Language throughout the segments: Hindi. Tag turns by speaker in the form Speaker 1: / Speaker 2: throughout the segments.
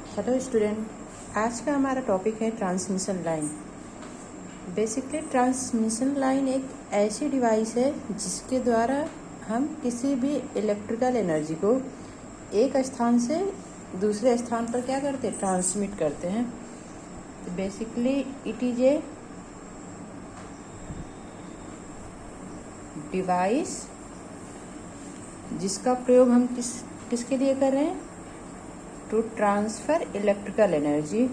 Speaker 1: हेलो स्टूडेंट, आज का हमारा टॉपिक है transmission line. Basically transmission line एक ऐसी डिवाइस है जिसके द्वारा हम किसी भी इलेक्ट्रिकल एनर्जी को एक स्थान से दूसरे स्थान पर क्या करते हैं, ट्रांसमिट करते हैं। तो basically it is a device जिसका प्रयोग हम किसके लिए कर रहे हैं, to transfer electrical energy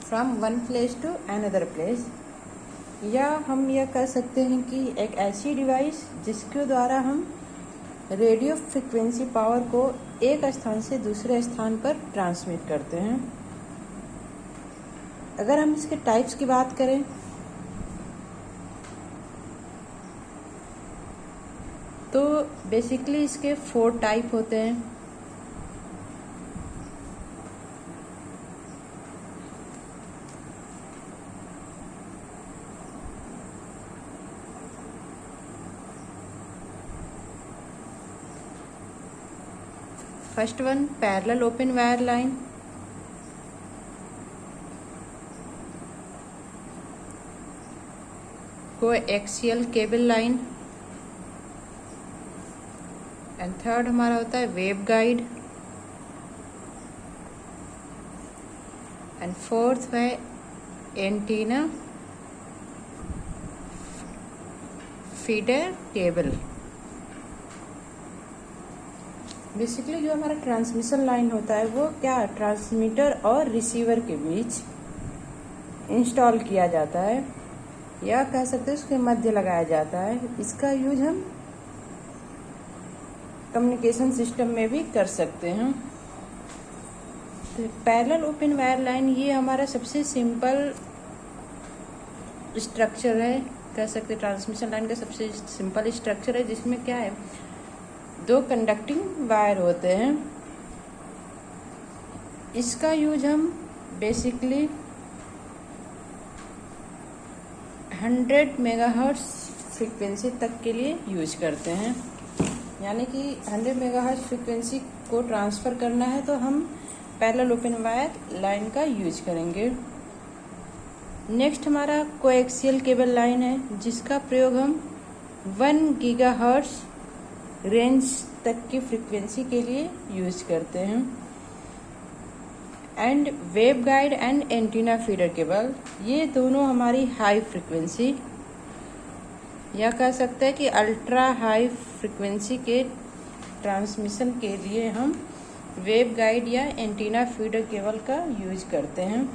Speaker 1: from one place to another place. या हम यह कह सकते हैं कि एक ऐसी डिवाइस जिसके द्वारा हम रेडियो फ्रिक्वेंसी पावर को एक स्थान से दूसरे स्थान पर ट्रांसमिट करते हैं। अगर हम इसके टाइप्स की बात करें तो बेसिकली इसके 4 टाइप होते हैं। First one, parallel open wire line. Coaxial cable line. And third हमारा होता है वेव गाइड। एंड फोर्थ है एंटीना फीडर केबल। बेसिकली जो हमारा ट्रांसमिशन लाइन होता है वो क्या, ट्रांसमीटर और रिसीवर के बीच इंस्टॉल किया जाता है, या कह सकते हैं उसके मध्य लगाया जाता है। इसका यूज हम कम्युनिकेशन सिस्टम में भी कर सकते हैं। तो पैरेलल ओपन वायर लाइन ये हमारा सबसे सिंपल स्ट्रक्चर है, कह सकते हैं ट्रांसमिशन लाइन का सबसे सिंपल स्ट्रक्चर है, जिसमें क्या है, 2 कंडक्टिंग वायर होते हैं। इसका यूज हम बेसिकली 100 मेगाहर्ट्ज फ्रीक्वेंसी तक के लिए यूज करते हैं। यानी कि 100 मेगाहर्ट्ज फ्रीक्वेंसी को ट्रांसफ़र करना है तो हम पैरेलल ओपन वायर लाइन का यूज करेंगे। नेक्स्ट हमारा कोएक्सियल केबल लाइन है, जिसका प्रयोग हम 1 गीगाहर्ट्ज रेंज तक की फ्रीक्वेंसी के लिए यूज करते हैं। And wave guide and antenna feeder cable, ये दोनों हमारी हाई फ्रीक्वेंसी या कह सकते हैं कि अल्ट्रा हाई फ्रीक्वेंसी के ट्रांसमिशन के लिए हम वेव गाइड या एंटीना फीडर केबल का यूज करते हैं।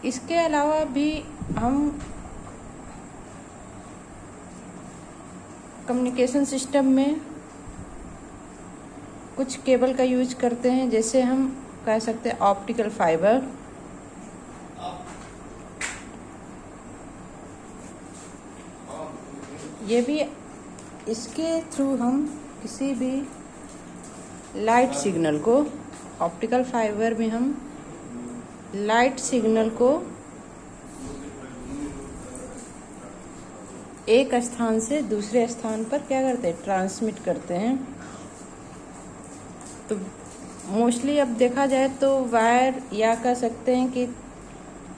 Speaker 1: इसके अलावा भी हम कम्युनिकेशन सिस्टम में कुछ केबल का यूज करते हैं, जैसे हम कह सकते हैं ऑप्टिकल फाइबर। ये भी इसके थ्रू हम किसी भी लाइट सिग्नल को, ऑप्टिकल फाइबर में हम लाइट सिग्नल को एक स्थान से दूसरे स्थान पर क्या करते हैं, ट्रांसमिट करते हैं। तो मोस्टली अब देखा जाए तो वायर या कह सकते हैं कि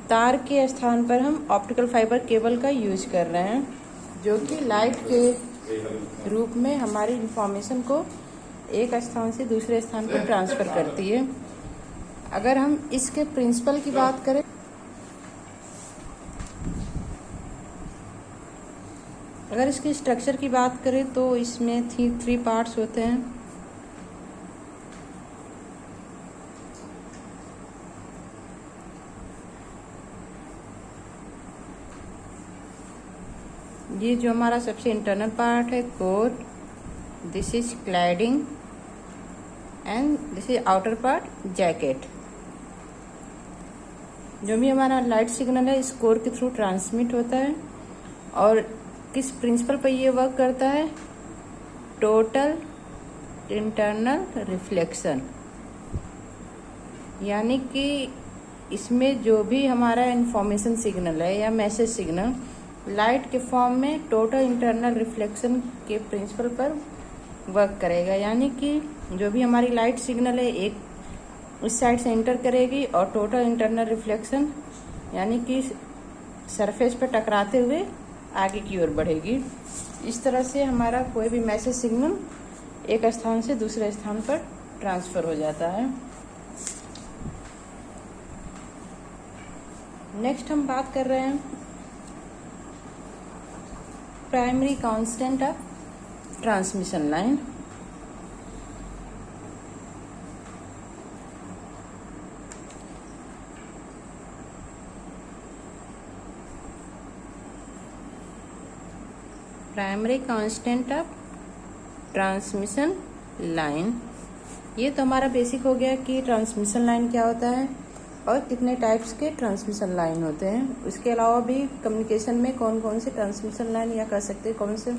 Speaker 1: तार के स्थान पर हम ऑप्टिकल फाइबर केबल का यूज कर रहे हैं, जो कि लाइट के रूप में हमारी इंफॉर्मेशन को एक स्थान से दूसरे स्थान पर ट्रांसफ़र करती है। अगर हम इसके प्रिंसिपल की बात करें, अगर इसके स्ट्रक्चर की बात करें तो इसमें 3 पार्ट्स होते हैं। ये जो हमारा सबसे इंटरनल पार्ट है, core, this is cladding and this is outer part, jacket. जो भी हमारा लाइट सिग्नल है इस कोर के थ्रू ट्रांसमिट होता है। और किस प्रिंसिपल पर ये वर्क करता है, टोटल इंटरनल रिफ्लेक्शन, यानी कि इसमें जो भी हमारा इंफॉर्मेशन सिग्नल है या मैसेज सिग्नल लाइट के फॉर्म में टोटल इंटरनल रिफ्लेक्शन के प्रिंसिपल पर वर्क करेगा। यानी कि जो भी हमारी लाइट सिग्नल है एक इस साइड से एंटर करेगी और टोटल इंटरनल रिफ्लेक्शन यानी कि सरफेस पर टकराते हुए आगे की ओर बढ़ेगी। इस तरह से हमारा कोई भी मैसेज सिग्नल एक स्थान से दूसरे स्थान पर ट्रांसफर हो जाता है। नेक्स्ट हम बात कर रहे हैं primary constant of transmission line. Primary constant of transmission line, ये तो हमारा बेसिक हो गया कि ट्रांसमिशन लाइन क्या होता है और कितने टाइप्स के ट्रांसमिशन लाइन होते हैं। उसके अलावा भी कम्युनिकेशन में कौन कौन से ट्रांसमिशन लाइन या कह सकते हैं कौन से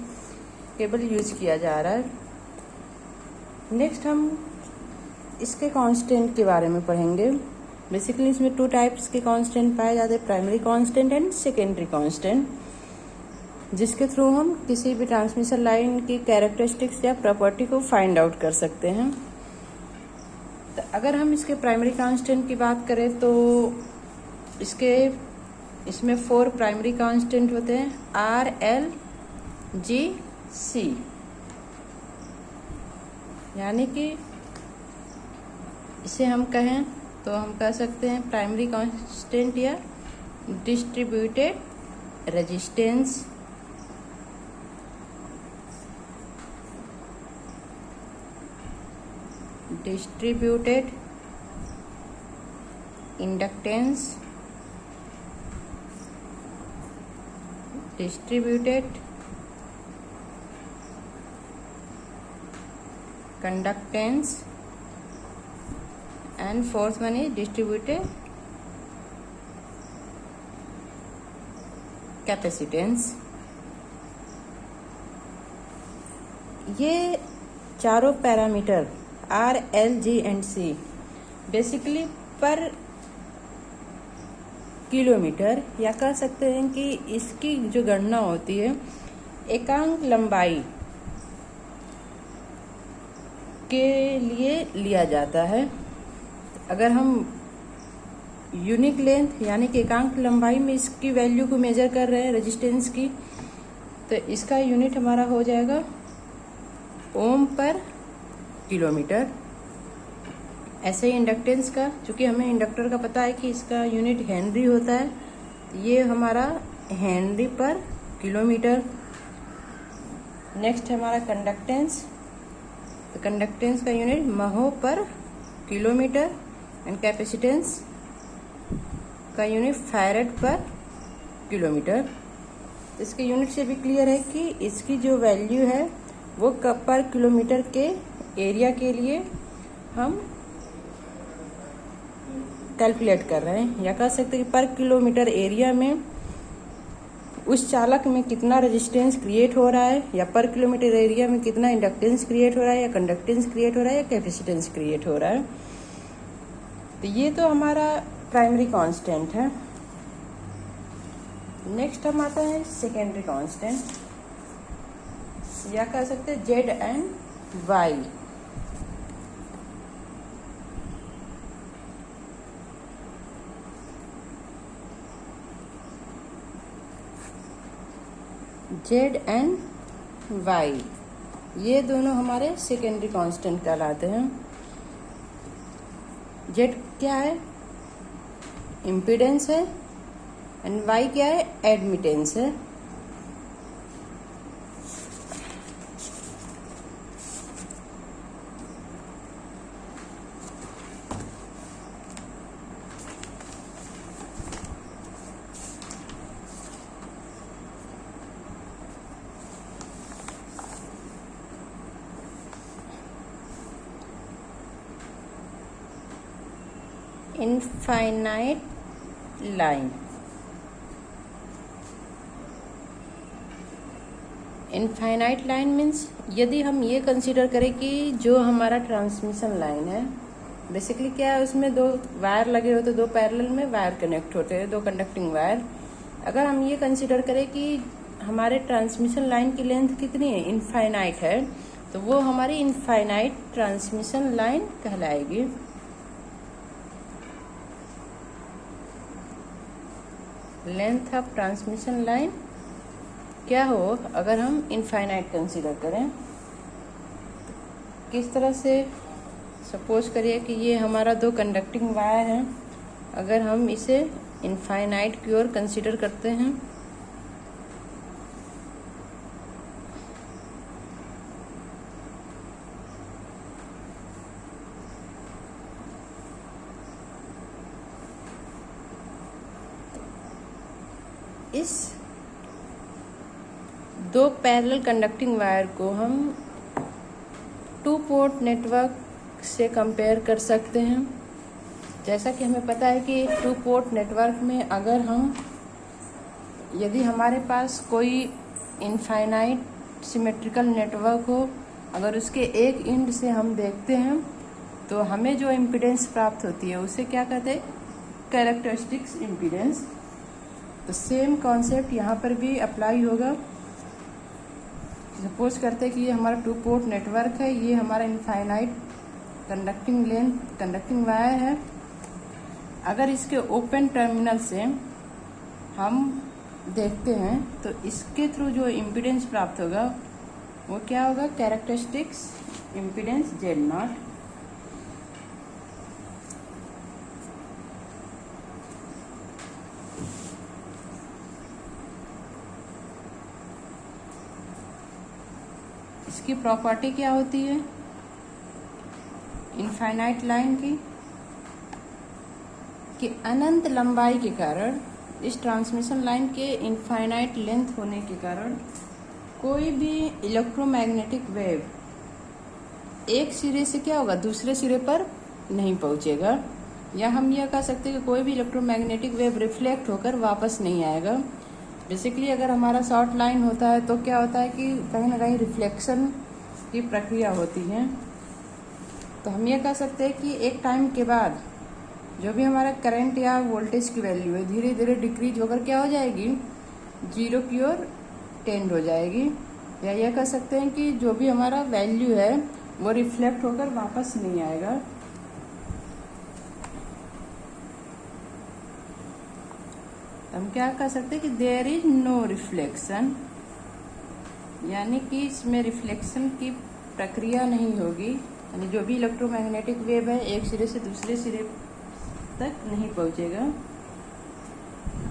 Speaker 1: केबल यूज किया जा रहा है। नेक्स्ट हम इसके कांस्टेंट के बारे में पढ़ेंगे। बेसिकली इसमें 2 टाइप्स के कांस्टेंट पाए जाते हैं, primary constant and secondary constant, जिसके थ्रू हम किसी भी ट्रांसमिशन लाइन की कैरेक्टरिस्टिक्स या प्रॉपर्टी को फाइंड आउट कर सकते हैं। तो अगर हम इसके प्राइमरी कांस्टेंट की बात करें तो इसमें 4 प्राइमरी कांस्टेंट होते हैं, R, L, G, C। यानी कि इसे हम कहें तो हम कह सकते हैं प्राइमरी कांस्टेंट या distributed resistance, distributed inductance, distributed conductance and fourth one is distributed capacitance. ये चारों parameter R, L, G and C basically पर किलोमीटर या कह सकते हैं कि इसकी जो गणना होती है एकांक लंबाई के लिए लिया जाता है। अगर हम यूनिक लेंथ यानी कि एकांक लंबाई में इसकी वैल्यू को मेजर कर रहे हैं रेजिस्टेंस की, तो इसका यूनिट हमारा हो जाएगा ओम पर किलोमीटर। ऐसे ही इंडक्टेंस का, चूंकि हमें इंडक्टर का पता है कि इसका यूनिट हेनरी होता है, ये हमारा हेनरी पर किलोमीटर। नेक्स्ट हमारा कंडक्टेंस, तो कंडक्टेंस का unit mho per kilometre and capacitance का यूनिट फैरेड पर किलोमीटर। इसके यूनिट से भी क्लियर है कि इसकी जो वैल्यू है वो पर किलोमीटर के एरिया के लिए हम कैलकुलेट कर रहे हैं, या कह सकते हैं कि पर किलोमीटर एरिया में उस चालक में कितना रेजिस्टेंस क्रिएट हो रहा है, या पर किलोमीटर एरिया में कितना इंडक्टेंस क्रिएट हो रहा है, या कंडक्टेंस क्रिएट हो रहा है, या कैपेसिटेंस क्रिएट हो रहा है। तो ये तो हमारा प्राइमरी कांस्टेंट है। नेक्स्ट हम आता है सेकेंडरी कांस्टेंट, या कह सकते हैं Z and Y। Z and Y ये दोनों हमारे सेकेंडरी कांस्टेंट कहलाते हैं। Z क्या है? इम्पीडेंस है, एंड Y क्या है? एडमिटेंस है। Infinite line, infinite line means यदि हम ये कंसीडर करें कि जो हमारा ट्रांसमिशन लाइन है बेसिकली क्या है, उसमें दो वायर लगे होते, दो पैरेलल में वायर कनेक्ट होते हैं, दो कंडक्टिंग वायर। अगर हम ये कंसीडर करें कि हमारे ट्रांसमिशन लाइन की लेंथ कितनी है, इनफाइनाइट है, तो वो हमारी इनफाइनाइट ट्रांसमिशन लाइन कहलाएगी। लेंथ ऑफ ट्रांसमिशन लाइन क्या हो अगर हम इनफाइनाइट कंसीडर करें। किस तरह से, सपोज करिए कि ये हमारा दो कंडक्टिंग वायर हैं, अगर हम इसे इनफाइनाइट की ओर कंसीडर करते हैं, इस दो पैरेलल कंडक्टिंग वायर को हम 2 पोर्ट नेटवर्क से कंपेयर कर सकते हैं। जैसा कि हमें पता है कि 2 पोर्ट नेटवर्क में अगर हम, यदि हमारे पास कोई इनफाइनाइट सिमेट्रिकल नेटवर्क हो, अगर उसके एक एंड से हम देखते हैं तो हमें जो इम्पीडेंस प्राप्त होती है उसे क्या कहते हैं, कैरेक्टरिस्टिक्स इम्पीडेंस। तो सेम कॉन्सेप्ट यहाँ पर भी अप्लाई होगा। सपोज करते हैं कि ये हमारा 2 पोर्ट नेटवर्क है, ये हमारा इनफाइनाइट कंडक्टिंग वायर है। अगर इसके ओपन टर्मिनल से हम देखते हैं तो इसके थ्रू जो इम्पीडेंस प्राप्त होगा वो क्या होगा, कैरेक्टरिस्टिक्स इम्पीडेंस Z0। इसकी प्रॉपर्टी क्या होती है इनफाइनाइट लाइन की, कि अनंत लंबाई के कारण, इस ट्रांसमिशन लाइन के इनफाइनाइट लेंथ होने के कारण कोई भी इलेक्ट्रोमैग्नेटिक वेव एक सिरे से क्या होगा, दूसरे सिरे पर नहीं पहुंचेगा। या हम यह कह सकते हैं कि कोई भी इलेक्ट्रोमैग्नेटिक वेव रिफ्लेक्ट होकर वापस नहीं आएगा। बेसिकली अगर हमारा शॉर्ट लाइन होता है तो क्या होता है कि कहीं ना कहीं रिफ्लेक्शन की प्रक्रिया होती है। तो हम ये कह सकते हैं कि एक टाइम के बाद जो भी हमारा करंट या वोल्टेज की वैल्यू है धीरे धीरे डिक्रीज होकर क्या हो जाएगी, 0 की ओर टेंड हो जाएगी। या यह कह सकते हैं कि जो भी हमारा वैल्यू है वो रिफ्लेक्ट होकर वापस नहीं आएगा। हम क्या कह सकते हैं कि देयर इज नो रिफ्लेक्शन, यानी कि इसमें रिफ्लेक्शन की प्रक्रिया नहीं होगी। यानी जो भी इलेक्ट्रोमैग्नेटिक वेव है एक सिरे से दूसरे सिरे तक नहीं पहुंचेगा।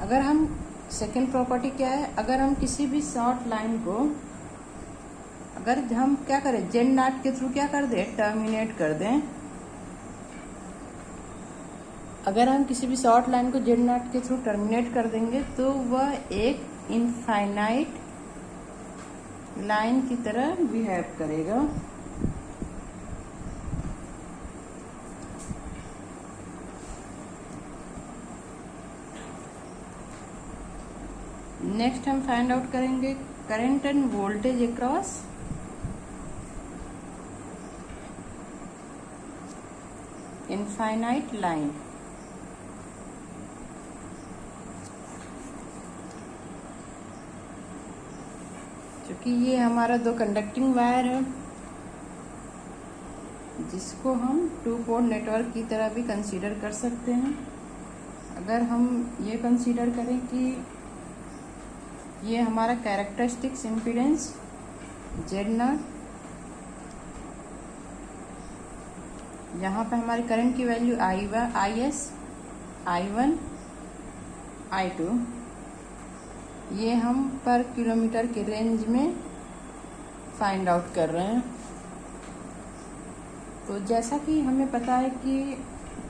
Speaker 1: अगर हम, सेकेंड प्रॉपर्टी क्या है, अगर हम किसी भी शॉर्ट लाइन को, अगर हम क्या करें, Z0 के थ्रू क्या कर दें, टर्मिनेट कर दें। अगर हम किसी भी शॉर्ट लाइन को Z0 के थ्रू टर्मिनेट कर देंगे तो वह एक इनफाइनाइट लाइन की तरह बिहेव करेगा। नेक्स्ट हम फाइंड आउट करेंगे current and voltage across infinite line. क्योंकि ये हमारा दो कंडक्टिंग वायर है जिसको हम 2 पोर्ट नेटवर्क की तरह भी कंसीडर कर सकते हैं। अगर हम ये कंसीडर करें कि ये हमारा कैरेक्टरिस्टिक्स इम्पीडेंस Z0, यहाँ पे हमारी करंट की वैल्यू IS, I1, I2, ये हम पर किलोमीटर के रेंज में फाइंड आउट कर रहे हैं। तो जैसा कि हमें पता है कि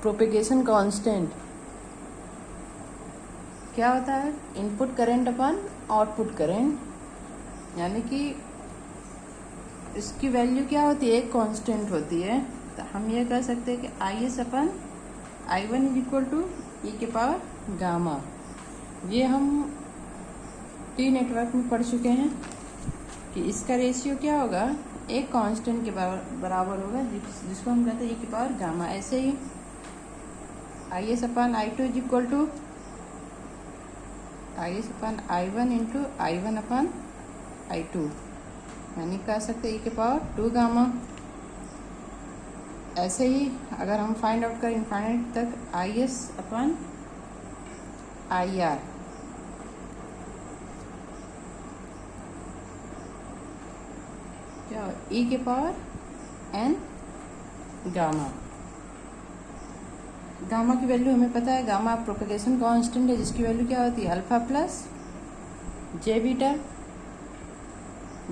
Speaker 1: प्रोपेगेशन कांस्टेंट क्या होता है, इनपुट करंट अपन आउटपुट करंट, यानी कि इसकी वैल्यू क्या होती है, एक कांस्टेंट होती है। तो हम ये कह सकते हैं कि IS upon I1 is equal to e⁻⁻. ये हम T नेटवर्क में पढ़ चुके हैं कि इसका रेशियो क्या होगा, एक कांस्टेंट के बराबर होगा जिसको हम कहते हैं e की पावर गामा। ऐसे ही IS upon I2 is equal to IS upon I1 into I1 upon I2, यानी कह सकते e के पावर 2 गामा। ऐसे ही अगर हम फाइंड आउट करें इनफाइनाइट तक IS अपन IR, क्या e के पावर n गामा। गामा की वैल्यू हमें पता है, गामा प्रोपेगेशन कांस्टेंट है जिसकी वैल्यू क्या होती है अल्फा प्लस जे बीटा,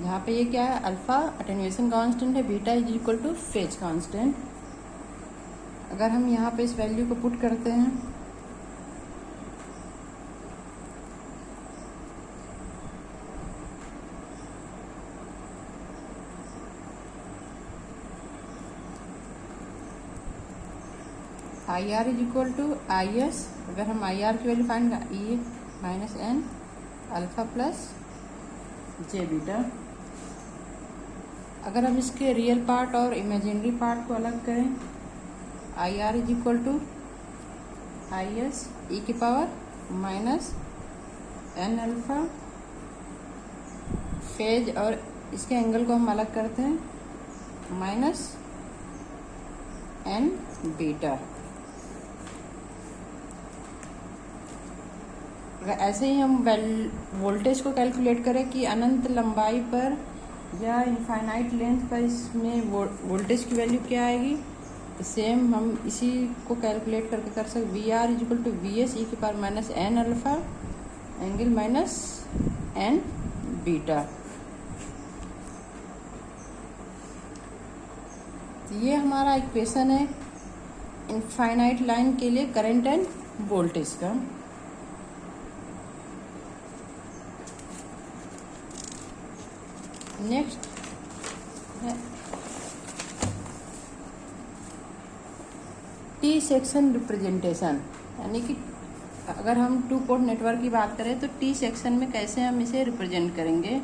Speaker 1: जहाँ पे ये क्या है अल्फा अटेन्यूएशन कांस्टेंट है, beta is equal two phase constant. अगर हम यहाँ पे इस वैल्यू को पुट करते हैं IR is equal to IS, अगर हम IR की value find E minus n alpha plus J beta. अगर हम इसके रियल पार्ट और इमेजिनरी पार्ट को अलग करें, IR is equal to IS e की power minus n alpha phase, और इसके एंगल को हम अलग करते हैं माइनस n बीटा। ऐसे ही हम वोल्टेज को कैलकुलेट करें कि अनंत लंबाई पर या इनफाइनाइट लेंथ पर इसमें वोल्टेज की वैल्यू क्या आएगी, तो सेम हम इसी को कैलकुलेट करके कर सकते। VR is equal to VS e की power minus n alpha angle minus n beta. तो ये हमारा इक्वेशन है इनफाइनाइट लाइन के लिए करंट एंड वोल्टेज का। नेक्स्ट है टी सेक्शन रिप्रेजेंटेशन, यानी कि अगर हम 2 पोर्ट नेटवर्क की बात करें तो टी सेक्शन में कैसे हम इसे रिप्रेजेंट करेंगे।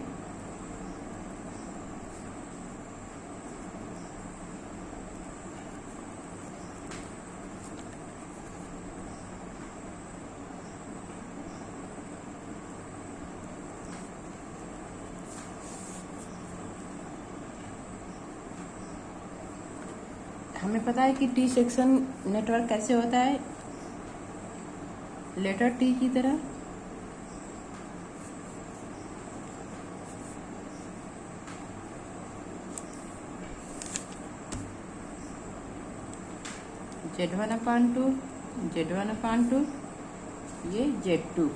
Speaker 1: हमें पता है कि टी सेक्शन नेटवर्क कैसे होता है, लेटर टी की तरह। Z1/2, Z1/2, ये Z2,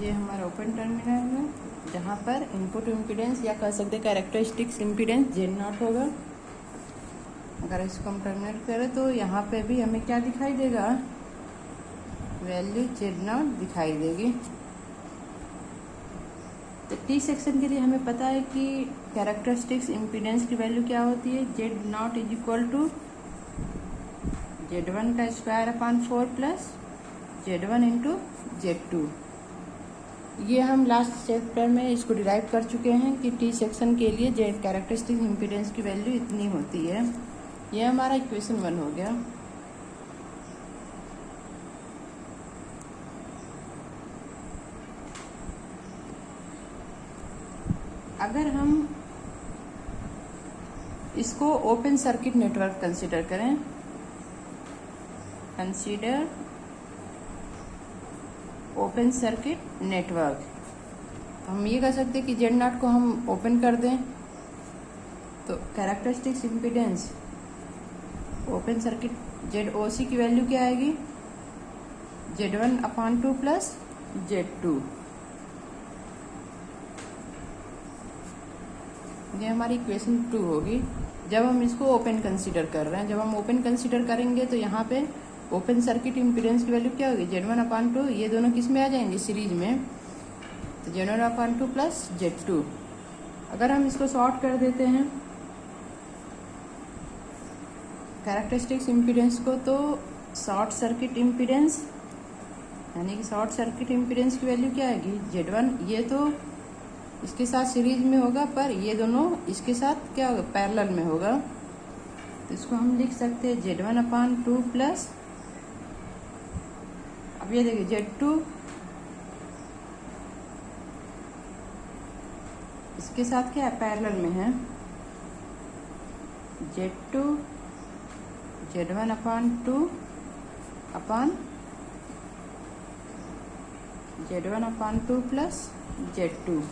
Speaker 1: ये हमारा ओपन टर्मिनल है जहाँ पर इनपुट इम्पीडेंस या कह सकते कैरेक्टरिस्टिक्स इम्पीडेंस Z0 होगा। अगर इसको हम टर्मिनेट करें तो यहाँ पे भी हमें क्या दिखाई देगा, वैल्यू Z0 दिखाई देगी। तो टी सेक्शन के लिए हमें पता है कि कैरेक्टरिस्टिक्स इम्पीडेंस की वैल्यू क्या होती है, Z0 is equal to Z1 का स्क्वायर/4 प्लस Z1 इंटू Z2। ये हम लास्ट चैप्टर में इसको डिराइव कर चुके हैं कि टी सेक्शन के लिए कैरेक्टरिस्टिक्स इम्पीडेंस की वैल्यू इतनी होती है। ये हमारा इक्वेशन 1 हो गया। अगर हम इसको ओपन सर्किट नेटवर्क कंसीडर करें, कंसीडर ओपन सर्किट नेटवर्क, हम ये कह सकते हैं कि Z0 को हम ओपन कर दें तो characteristics impedance open circuit ZOC की वैल्यू क्या आएगी, Z1/2 प्लस Z2। ये हमारी इक्वेशन 2 होगी जब हम इसको ओपन कंसीडर कर रहे हैं। जब हम ओपन कंसीडर करेंगे तो यहाँ पे ओपन सर्किट इम्पीडेंस की वैल्यू क्या होगी, Z1/2, ये दोनों किस में आ जाएंगे सीरीज में, तो Z1/2 प्लस Z2। अगर हम इसको शॉर्ट कर देते हैं कैरेक्टरिस्टिक्स इम्पीडेंस को, तो शॉर्ट सर्किट इम्पीडेंस यानी कि शॉर्ट सर्किट इम्पीडेंस की वैल्यू क्या आएगी, Z1, ये तो इसके साथ सीरीज में होगा, पर ये दोनों इसके साथ क्या होगा, पैरेलल में होगा। तो इसको हम लिख सकते हैं Z1/2 प्लस, अब ये देखिए Z2 इसके साथ क्या है, पैरेलल में है। Z2 Z1/2 अपन Z1/2 प्लस Z2।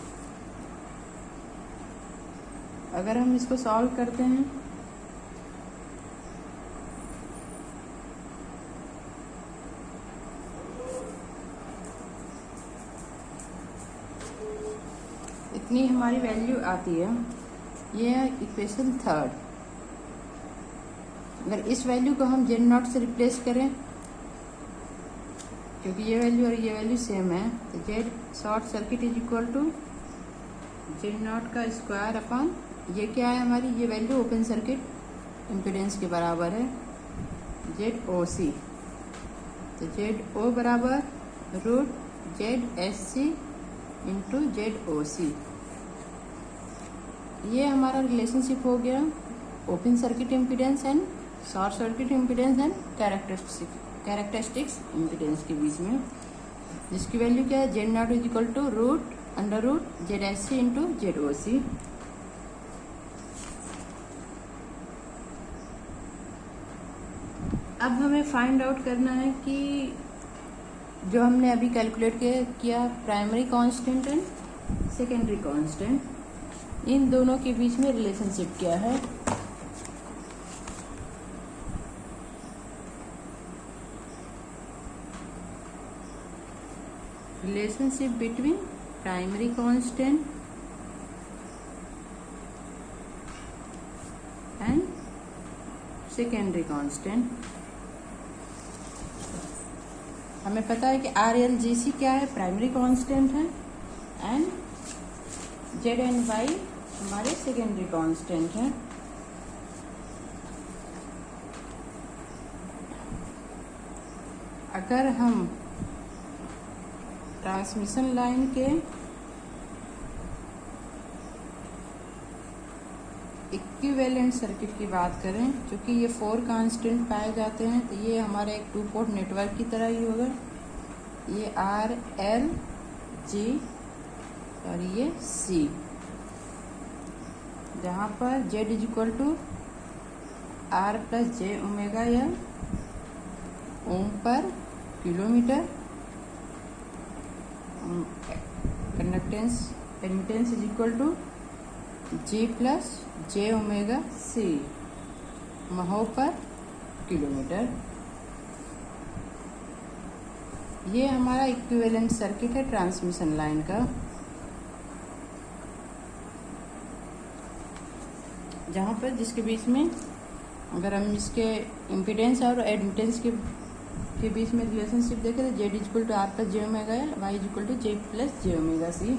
Speaker 1: अगर हम इसको सॉल्व करते हैं इतनी हमारी वैल्यू आती है। ये है इक्वेशन 3। अगर इस वैल्यू को हम Z0 से रिप्लेस करें, क्योंकि ये वैल्यू और ये वैल्यू सेम है, तो Z short circuit is equal to Z0 का स्क्वायर अपन, ये क्या है हमारी, ये वैल्यू ओपन सर्किट इम्पीडेंस के बराबर है, ZOC। तो ZO बराबर रूट ZSC इंटू ZOC। ये हमारा रिलेशनशिप हो गया open circuit impedance and short circuit impedance and characteristics impedance के बीच में, जिसकी वैल्यू क्या है, Z0 is equal to root under root ZSC into ZOC। अब हमें फाइंड आउट करना है कि जो हमने अभी कैलकुलेट किया primary constant and secondary constant, इन दोनों के बीच में रिलेशनशिप क्या है। Relationship between primary constant and secondary constant. हमें पता है कि RLGC क्या है, प्राइमरी कांस्टेंट है, एंड ZNY हमारे सेकेंडरी कांस्टेंट है। अगर हम ट्रांसमिशन लाइन के इक्विवेलेंट सर्किट की बात करें, क्योंकि ये 4 कांस्टेंट पाए जाते हैं, तो ये हमारे एक 2 पोर्ट नेटवर्क की तरह ही होगा। ये R, L, G और ये C, जहाँ पर Z is equal to R plus J omega L ohm per kilometre, conductance admittance is equal to G plus J omega C mho per kilometre. ये हमारा इक्विवेलेंट सर्किट है ट्रांसमिशन लाइन का, जहाँ पर जिसके बीच में अगर हम इसके इम्पीडेंस और एडमिटेंस के बीच में रिलेशनशिप देखें तो Z equal to R plus J omega L, Y equal to J plus J omega C।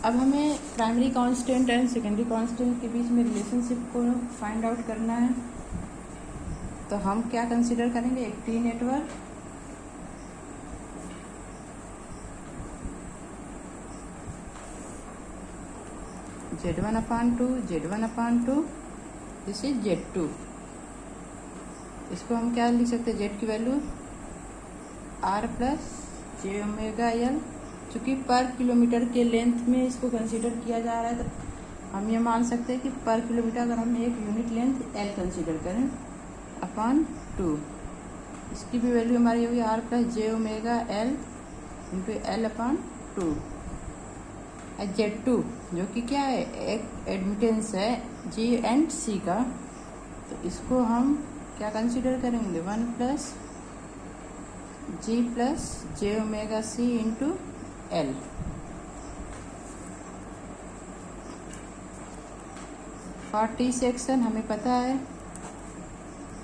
Speaker 1: अब हमें primary constant and secondary constant के बीच में रिलेशनशिप को फाइंड आउट करना है। तो हम क्या कंसीडर करेंगे, एक T network, Z1/2 Z1/2, this is Z2। इसको हम क्या लिख सकते हैं, Z की value R plus J omega L। चूँकि पर किलोमीटर के लेंथ में इसको कंसीडर किया जा रहा है, तो हम ये मान सकते हैं कि पर किलोमीटर अगर हम एक यूनिट लेंथ L कंसीडर करें अपॉन 2, इसकी भी वैल्यू हमारी होगी R plus J omega L into L/2। Z2 जो कि क्या है, एक एडमिटेंस है G एंड C का, तो इसको हम क्या कंसीडर करेंगे, 1 plus G plus J omega C into L। For T section हमें पता है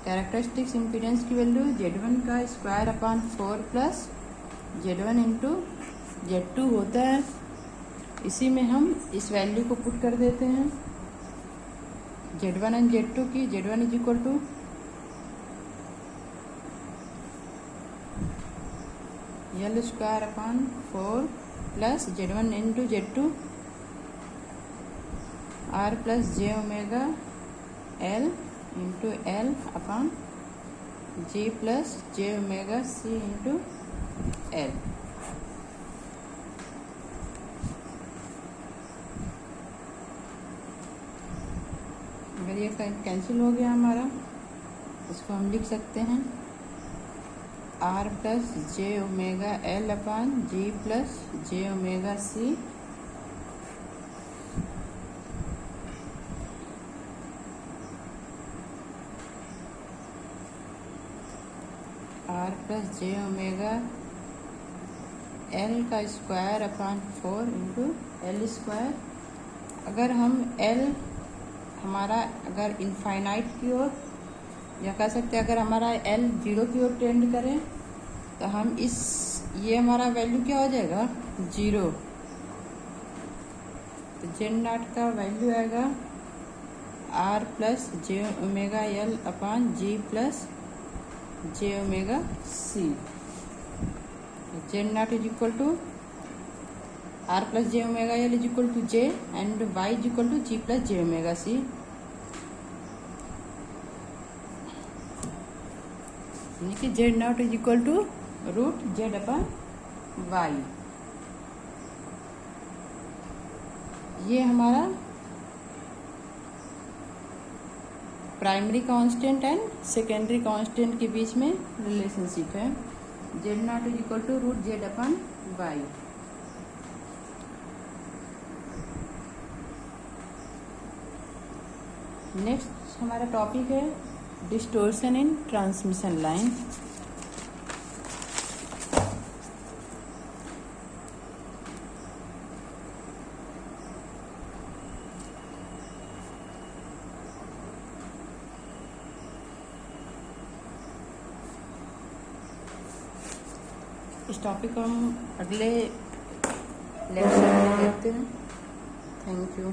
Speaker 1: कैरेक्टरिस्टिक्स इम्पीडेंस की वैल्यू Z1 का square upon 4 plus Z1 into Z2 होता है। इसी में हम इस वैल्यू को पुट कर देते हैं Z1 एंड Z2 की। Z1 is equal to L square upon 4 plus Z1 into Z2 R plus J omega L into L upon G plus J omega C into L. अगर ये कैंसिल हो गया हमारा, इसको हम लिख सकते हैं R plus J omega L upon G plus J omega C R plus J omega L का square upon 4 into L square. अगर हम एल हमारा अगर इनफाइनाइट की ओर, या कह सकते हैं अगर हमारा एल 0 की ओर टेंड करें तो हम ये हमारा वैल्यू क्या हो जाएगा 0। तो जेड नॉट का वैल्यू आएगा R plus J omega L upon G plus J omega C. Z naught is equal to R plus J omega L is equal to J and Y is equal to G plus J omega C. यानी कि Z naught is equal to root Z upon Y. ये हमारा primary constant and secondary constant के बीच में रिलेशनशिप है। Z naught is equal to root Z upon Y. Next हमारा टॉपिक है डिस्टोर्शन इन ट्रांसमिशन लाइन। इस टॉपिक को हम अगले लेक्चर में देखते हैं। Thank you.